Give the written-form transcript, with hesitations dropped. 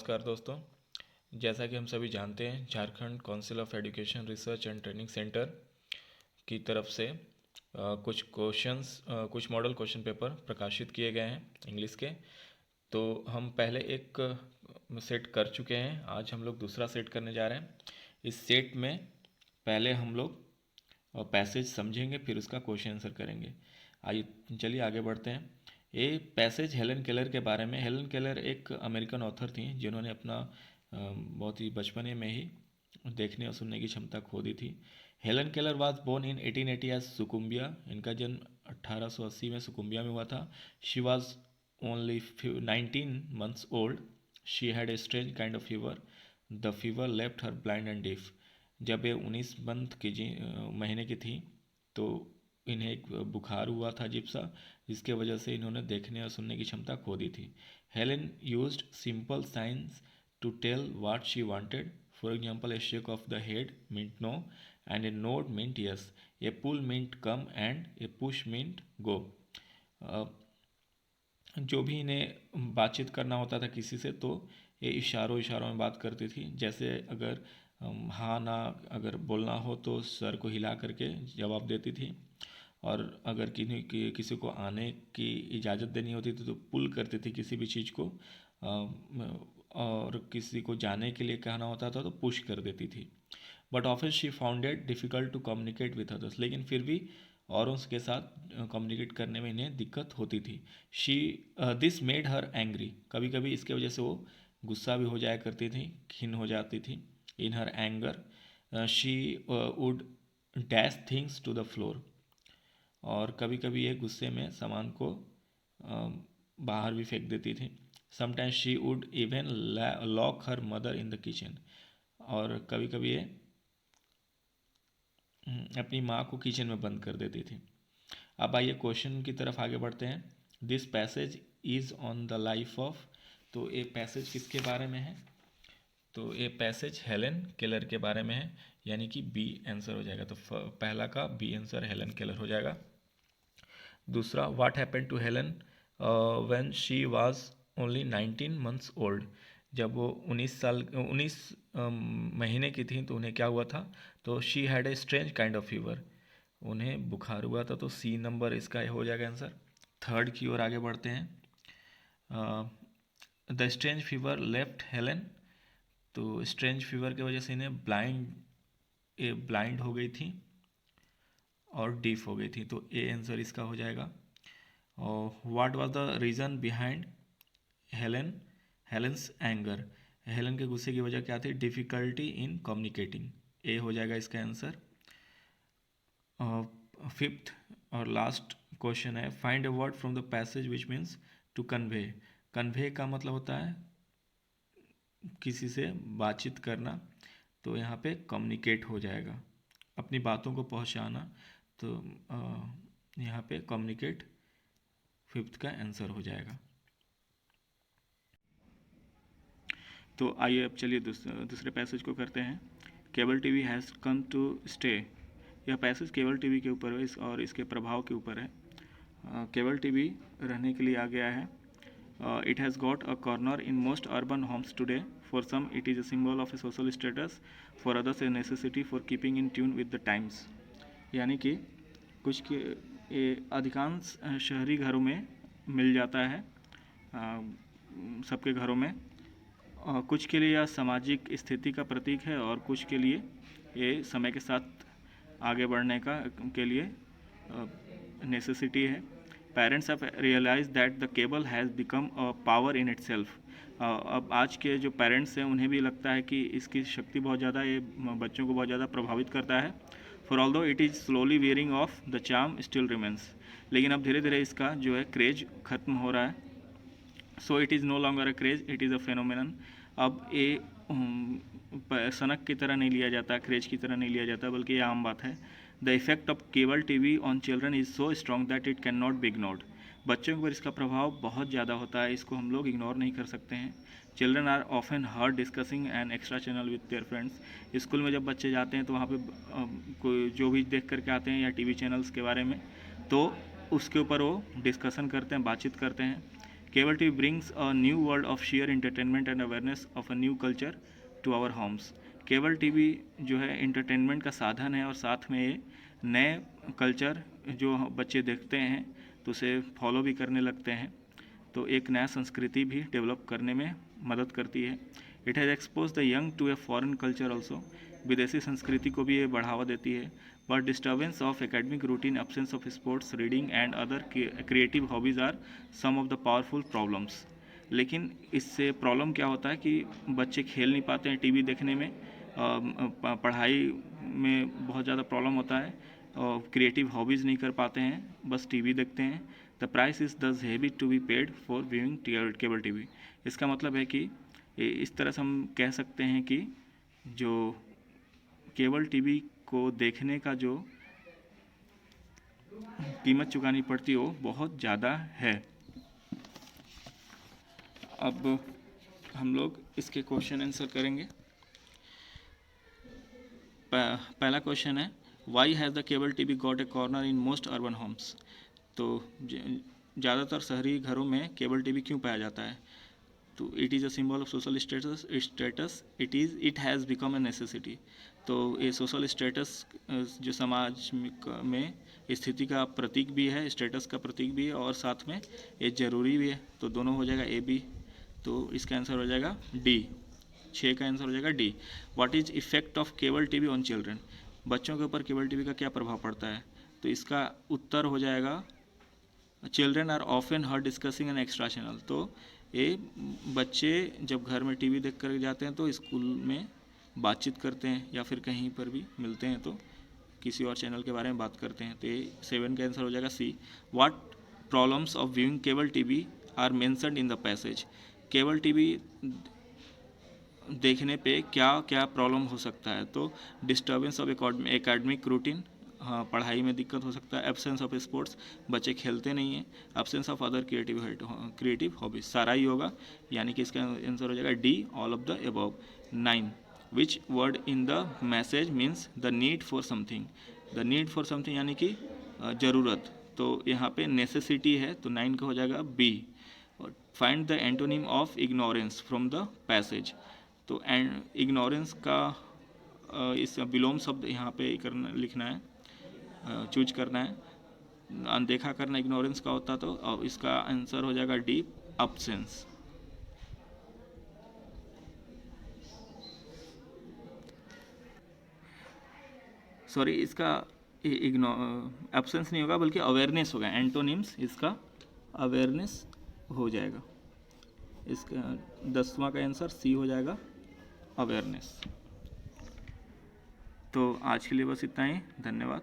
नमस्कार दोस्तों। जैसा कि हम सभी जानते हैं, Jharkhand council of education research and training centre की तरफ से कुछ मॉडल क्वेश्चन पेपर प्रकाशित किए गए हैं इंग्लिश के। तो हम पहले एक सेट कर चुके हैं, आज हम लोग दूसरा सेट करने जा रहे हैं। इस सेट में पहले हम लोग पैसेज समझेंगे, फिर उसका क्वेश्चन आंसर करेंगे। आइए चलिए आगे बढ़ते हैं। ये पैसेज हेलन केलर के बारे में। हेलन केलर एक अमेरिकन ऑथर थी जिन्होंने अपना बहुत ही बचपने में ही देखने और सुनने की क्षमता खो दी थी। Helen Keller was born in 1880 as Tuscumbia. इनका जन्म 1880 में सुकुम्बिया में हुआ था। She was only 19 months old. She had a strange kind of fever. The fever left her blind and deaf. जब ये 19 मंथ की महीने की थी तो इन्हें एक बुखार हुआ था अजीब सा, जिसके वजह से इन्होंने देखने और सुनने की क्षमता खो दी थी। Helen used simple signs to tell what she wanted. For example, a shake of the head meant no and a nod meant yes. A pull meant come and a push meant go. जो भी इन्हें बातचीत करना होता था किसी से तो ये इशारों इशारों में बात करती थी। जैसे अगर हाँ ना अगर बोलना हो तो सर को हिला करके जवाब देती थी, और अगर किसी को आने की इजाज़त देनी होती थी तो पुल करती थी किसी भी चीज़ को, और किसी को जाने के लिए कहना होता था तो पुश कर देती थी। But often she found it difficult to communicate with others. लेकिन फिर भी औरों के साथ कम्युनिकेट करने में इन्हें दिक्कत होती थी। She this made her angry. कभी कभी इसके वजह से वो गुस्सा भी हो जाया करती थी, खिन्न हो जाती थी। In her anger she would dash things to the floor. और कभी कभी ये गुस्से में सामान को बाहर भी फेंक देती थी। Sometimes she would even lock her mother in the kitchen. और कभी कभी ये अपनी माँ को किचन में बंद कर देती थी। अब आइए क्वेश्चन की तरफ आगे बढ़ते हैं। This passage is on the life of. तो ये पैसेज किसके बारे में है? तो ये पैसेज हेलन केलर के बारे में है, यानी कि बी आंसर हो जाएगा। तो पहला का बी आंसर हेलन केलर हो जाएगा। दूसरा, what happen to Helen when she was only 19 months old. जब वो 19 महीने की थी तो उन्हें क्या हुआ था? तो she had a strange kind of fever. उन्हें बुखार हुआ था, तो सी नंबर इसका हो जाएगा आंसर। थर्ड की ओर आगे बढ़ते हैं। The strange fever left Helen. तो स्ट्रेंज फीवर की वजह से इन्हें ब्लाइंड हो गई थी और डीफ हो गई थी, तो ए आंसर इसका हो जाएगा। और what was the reason behind Helens anger. Helen के गुस्से की वजह क्या थी? Difficulty in communicating. ए हो जाएगा इसका आंसर। फिफ्थ और लास्ट क्वेश्चन है, find a word from the passage which means to convey. Convey का मतलब होता है किसी से बातचीत करना, तो यहाँ पे कम्युनिकेट हो जाएगा, अपनी बातों को पहुँचाना। तो यहाँ पे कम्युनिकेट फिफ्थ का आंसर हो जाएगा। तो आइए अब चलिए दूसरे पैसेज को करते हैं। Cable TV has come to stay. यह पैसेज केबल टीवी के ऊपर है और इसके प्रभाव के ऊपर है। केबल टीवी रहने के लिए आ गया है। It has got a corner in most urban homes today. For some it is a symbol of a social status, for others a necessity for keeping in tune with the times. यानी कि कुछ के अधिकांश शहरी घरों में मिल जाता है, सबके घरों में। कुछ के लिए यह सामाजिक स्थिति का प्रतीक है और कुछ के लिए ये समय के साथ आगे बढ़ने के लिए नेसेसिटी है। Parents have realise that the cable has become a power in itself. अब आज के जो पेरेंट्स हैं उन्हें भी लगता है कि इसकी शक्ति बहुत ज़्यादा, ये बच्चों को बहुत ज़्यादा प्रभावित करता है। For although it is slowly wearing of the charm still remains. लेकिन अब धीरे धीरे इसका जो है क्रेज ख़त्म हो रहा है। So it is no longer a craze, it is a phenomenon. अब ये सनक की तरह नहीं लिया जाता, क्रेज की तरह नहीं लिया जाता, बल्कि ये आम बात है। The effect of cable TV on children is so strong that it can not be ignored. बच्चों पर इसका प्रभाव बहुत ज़्यादा होता है, इसको हम लोग इग्नोर नहीं कर सकते हैं। Children are often heard discussing an extra channel with their friends. School में जब बच्चे जाते हैं तो वहाँ पे कोई जो भी देख करके आते हैं या टीवी चैनल्स के बारे में, तो उसके ऊपर वो डिस्कशन करते हैं, बातचीत करते हैं। Cable TV brings a new world of share entertainment and awareness of a new culture to our homes. Cable TV जो है एंटरटेनमेंट का साधन है और साथ में ये नए कल्चर जो बच्चे देखते हैं तो उसे फॉलो भी करने लगते हैं, तो एक नया संस्कृति भी डेवलप करने में मदद करती है। It has expose the young to a foreign culture also, विदेशी संस्कृति को भी ये बढ़ावा देती है। But disturbance of academic routine, absence of sports, reading and other creative hobbies are some of the powerful problems. लेकिन इससे प्रॉब्लम क्या होता है कि बच्चे खेल नहीं पाते हैं टीवी देखने में, पढ़ाई में बहुत ज़्यादा प्रॉब्लम होता है और क्रिएटिव हॉबीज़ नहीं कर पाते हैं, बस टीवी देखते हैं। The price is thus heavy to be paid for viewing cable TV. इसका मतलब है कि इस तरह से हम कह सकते हैं कि जो केबल टीवी को देखने का जो कीमत चुकानी पड़ती है वो बहुत ज़्यादा है। अब हम लोग इसके क्वेश्चन आंसर करेंगे। पहला क्वेश्चन है, why has the cable TV got a corner in most urban homes. तो ज़्यादातर शहरी घरों में केबल टीवी क्यों पाया जाता है? तो it is a symbol of social status, it has become a necessity. तो ये सोशल स्टेटस जो समाज में स्थिति का प्रतीक भी है, स्टेटस का प्रतीक भी है और साथ में ये ज़रूरी भी है, तो दोनों हो जाएगा ए बी। तो इसका आंसर हो जाएगा डी, 6 का आंसर हो जाएगा D. What is effect of cable TV on children, बच्चों के ऊपर केबल टीवी का क्या प्रभाव पड़ता है? तो इसका उत्तर हो जाएगा children are often heard discussing an extra channel. तो ये बच्चे जब घर में टीवी देख कर जाते हैं तो स्कूल में बातचीत करते हैं या फिर कहीं पर भी मिलते हैं तो किसी और चैनल के बारे में बात करते हैं। तो ये 7 का आंसर हो जाएगा C. What problems of viewing cable TV are mentioned in the passage. Cable TV देखने पे क्या क्या प्रॉब्लम हो सकता है? तो डिस्टर्बेंस ऑफ एकेडमिक रूटीन, हाँ पढ़ाई में दिक्कत हो सकता है। एब्सेंस ऑफ स्पोर्ट्स, बच्चे खेलते नहीं हैं। Absence of other creative hobbies, सारा ही होगा, यानी कि इसका आंसर हो जाएगा D, all of the above. 9, which word in the message means the need for something. The need for something यानी कि ज़रूरत, तो यहाँ पे नेसेसिटी है, तो 9 का हो जाएगा B. Find the antonym of ignorance from the passage. तो इग्नोरेंस का इस विलोम शब्द यहाँ पे करना, लिखना है, चूज करना है। अनदेखा करना इग्नोरेंस का होता, तो इसका आंसर हो जाएगा डी, अब्सेंस। सॉरी, इसका एब्सेंस नहीं होगा बल्कि अवेयरनेस होगा। एंटोनिम्स इसका अवेयरनेस हो जाएगा। इसका 10वां का आंसर सी हो जाएगा, अवेयरनेस। तो आज के लिए बस इतना ही, धन्यवाद।